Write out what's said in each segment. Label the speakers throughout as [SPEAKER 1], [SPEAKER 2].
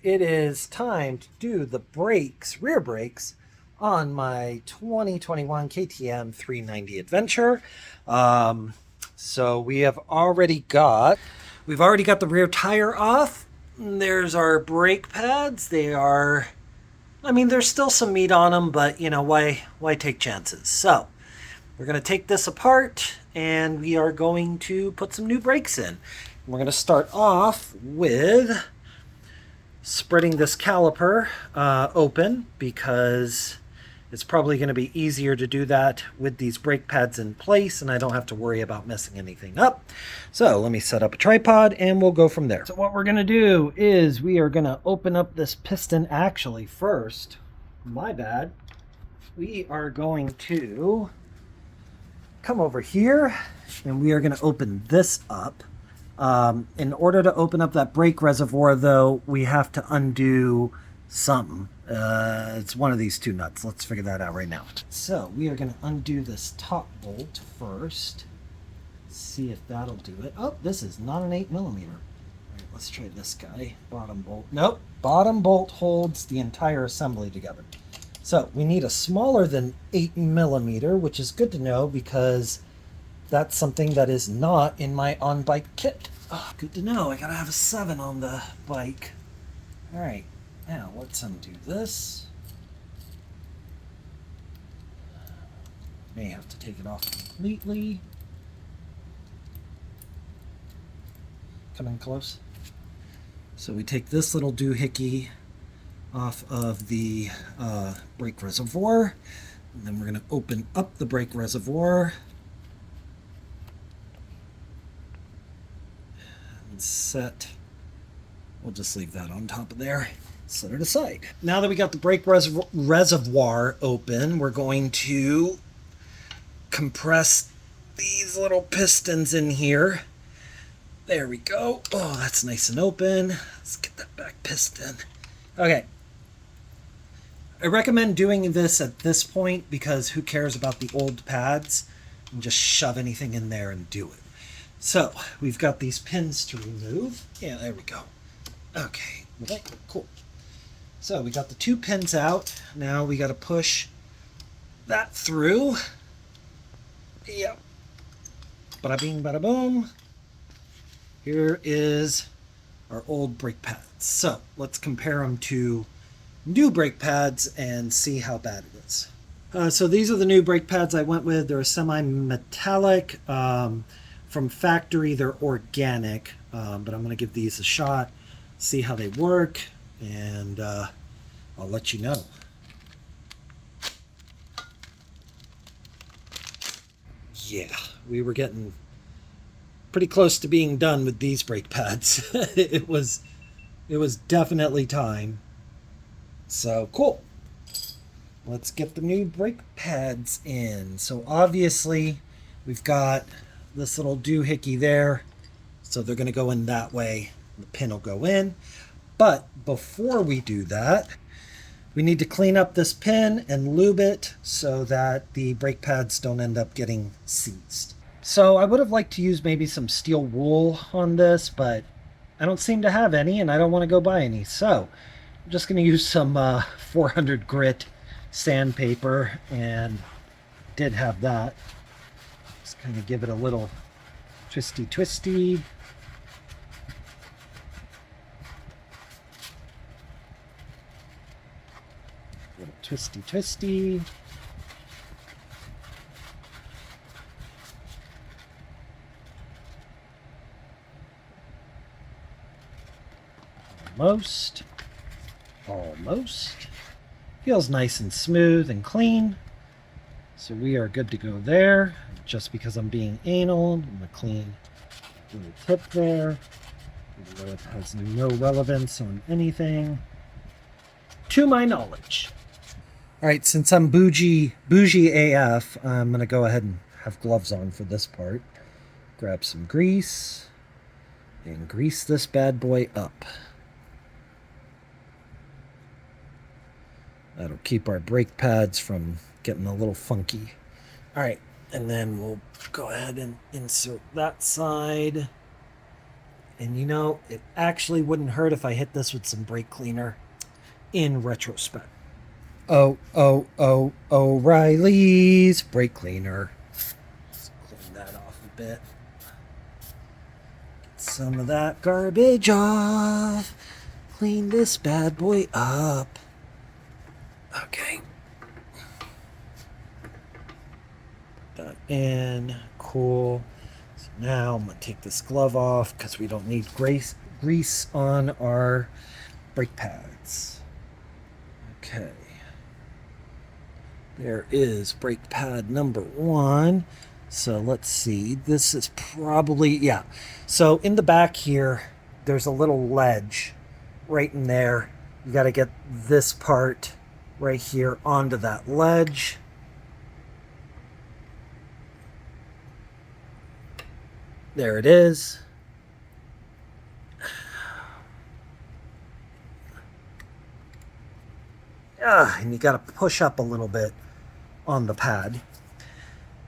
[SPEAKER 1] it is time to do the brakes, rear brakes, on my 2021 KTM 390 Adventure. So we've already got the rear tire off. There's our brake pads. There's still some meat on them, but why take chances? So we're going to take this apart and we are going to put some new brakes in. We're going to start off with spreading this caliper open because it's probably going to be easier to do that with these brake pads in place and I don't have to worry about messing anything up. So let me set up a tripod and we'll go from there. So what we're going to do is we are going to open up this piston. Actually, first, my bad, we are going to come over here and we are going to open this up. In order to open up that brake reservoir, though, we have to undo something. It's one of these two nuts. Let's figure that out right now. So we are going to undo this top bolt first. See if that'll do it. Oh, this is not an 8mm. All right, let's try this guy. Bottom bolt. Nope. Bottom bolt holds the entire assembly together. So we need a smaller than 8mm, which is good to know because that's something that is not in my on-bike kit. Oh, good to know. I gotta have a 7 on the bike. All right, now let's undo this. May have to take it off completely. Come in close. So we take this little doohickey off of the brake reservoir, and then we're gonna open up the brake reservoir. Set. We'll just leave that on top of there. Set it aside. Now that we got the brake reservoir open, we're going to compress these little pistons in here. There we go. Oh, that's nice and open. Let's get that back piston. Okay. I recommend doing this at this point because who cares about the old pads? And just shove anything in there and do it. So we've got these pins to remove. Yeah, there we go. Okay, cool. So we got the 2 pins out. Now we got to push that through. Yep. Bada bing, bada boom. Here is our old brake pads. So let's compare them to new brake pads and see how bad it is. So these are the new brake pads I went with. They're semi-metallic. From factory, they're organic, but I'm going to give these a shot, see how they work, and I'll let you know. Yeah, we were getting pretty close to being done with these brake pads. It was definitely time. So cool. Let's get the new brake pads in. So obviously we've got this little doohickey there, so they're going to go in that way. The pin will go in, but before we do that, we need to clean up this pin and lube it so that the brake pads don't end up getting seized. So I would have liked to use maybe some steel wool on this, but I don't seem to have any and I don't want to go buy any, so I'm just going to use some 400 grit sandpaper, and did have that. Just kind of give it a little twisty. Little twisty. Almost. Feels nice and smooth and clean. So we are good to go there. Just because I'm being anal, I'm going to clean the little tip there. Even though it has no relevance on anything, to my knowledge. All right, since I'm bougie AF, I'm going to go ahead and have gloves on for this part. Grab some grease and grease this bad boy up. That'll keep our brake pads from getting a little funky. All right, and then we'll go ahead and insert that side. And you know, it actually wouldn't hurt if I hit this with some brake cleaner in retrospect. O'Reilly's brake cleaner. Let's clean that off a bit. Get some of that garbage off. Clean this bad boy up. Okay. That in. Cool. So now I'm going to take this glove off because we don't need grease on our brake pads. Okay. There is brake pad number 1. So let's see. This is probably, yeah. So in the back here, there's a little ledge right in there. You got to get this part right here onto that ledge. There it is. And you got to push up a little bit on the pad.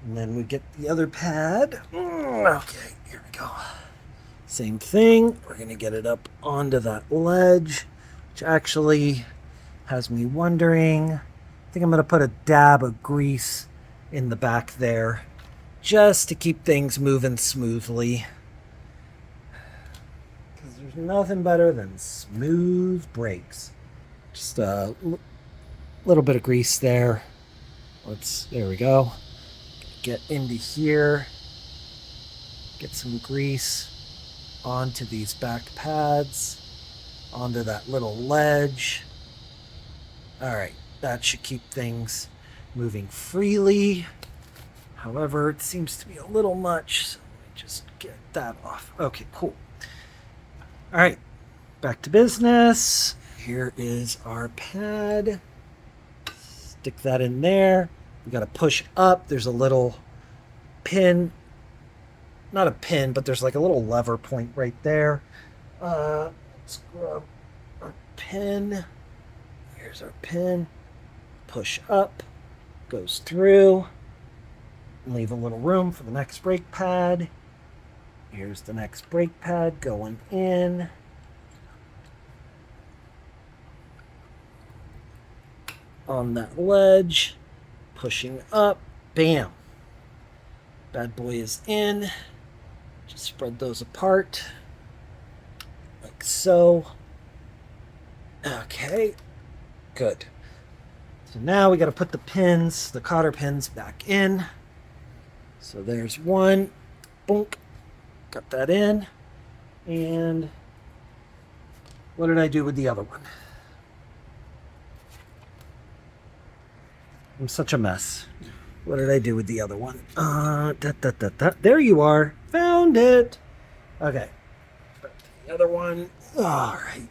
[SPEAKER 1] And then we get the other pad. Okay, here we go. Same thing. We're going to get it up onto that ledge, which actually has me wondering. I think I'm going to put a dab of grease in the back there just to keep things moving smoothly. Because there's nothing better than smooth brakes. Just a little bit of grease there. There we go. Get into here. Get some grease onto these back pads, onto that little ledge. All right, that should keep things moving freely. However, it seems to be a little much, so let me just get that off. Okay, cool. All right, back to business. Here is our pad. Stick that in there. We got to push up. There's a little pin. Not a pin, but there's like a little lever point right there. Let's grab our pin. Here's our pin. Push up. Goes through. Leave a little room for the next brake pad. Here's the next brake pad going in. On that ledge. Pushing up. Bam. Bad boy is in. Just spread those apart. Like so. Okay. Good. So now we got to put the pins, the cotter pins, back in. So there's one. Boink. Got that in. And what did I do with the other one? I'm such a mess. What did I do with the other one? There you are. Found it. Okay. Back to the other one. All right.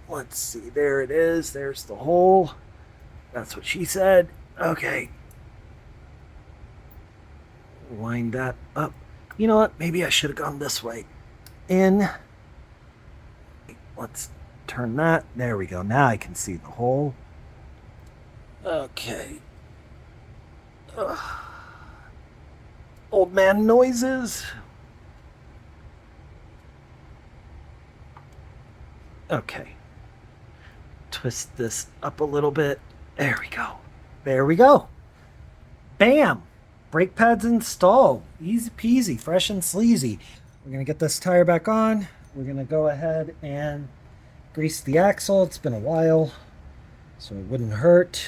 [SPEAKER 1] Let's see. There it is. There's the hole. That's what she said. Okay. Line that up. You know what? Maybe I should have gone this way. In. Let's turn that. There we go. Now I can see the hole. Okay. Old man noises. Okay. Twist this up a little bit. There we go. There we go. Bam! Brake pads installed. Easy peasy, fresh and sleazy. We're going to get this tire back on. We're going to go ahead and grease the axle. It's been a while, so it wouldn't hurt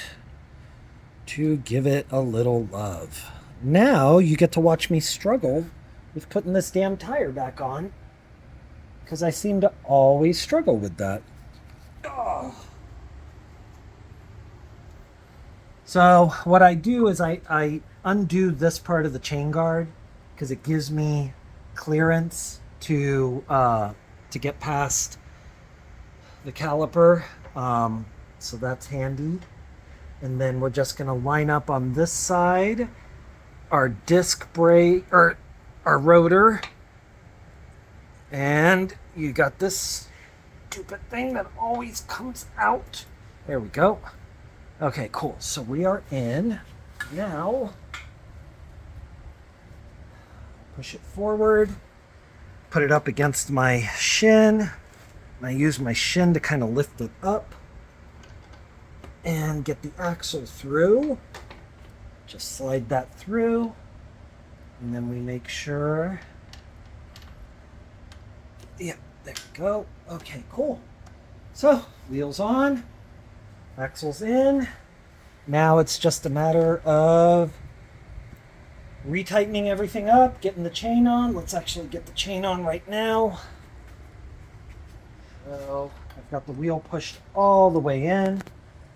[SPEAKER 1] to give it a little love. Now you get to watch me struggle with putting this damn tire back on, because I seem to always struggle with that. Oh. So what I do is I undo this part of the chain guard because it gives me clearance to get past the caliper. So that's handy. And then we're just going to line up on this side our disc brake, or our rotor. And you got this stupid thing that always comes out. There we go. Okay, cool. So we are in. Now, push it forward. put it up against my shin. And I use my shin to kind of lift it up and get the axle through. Just slide that through. And then we make sure. Yep, there we go. Okay, cool. So, wheels on, axles in. Now it's just a matter of retightening everything up, getting the chain on. Let's actually get the chain on right now. So I've got the wheel pushed all the way in.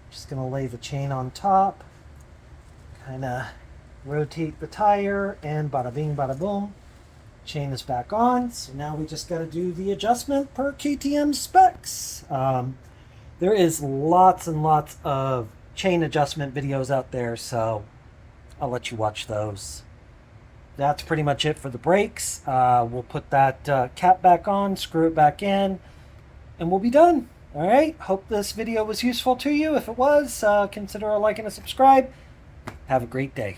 [SPEAKER 1] Just going to lay the chain on top. Kind of rotate the tire and bada bing, bada boom. Chain is back on. So now we just got to do the adjustment per KTM specs. There is lots and lots of chain adjustment videos out there, so I'll let you watch those. That's pretty much it for the brakes. We'll put that cap back on, screw it back in, and we'll be done. All right, hope this video was useful to you. If it was, consider a like and a subscribe. Have a great day.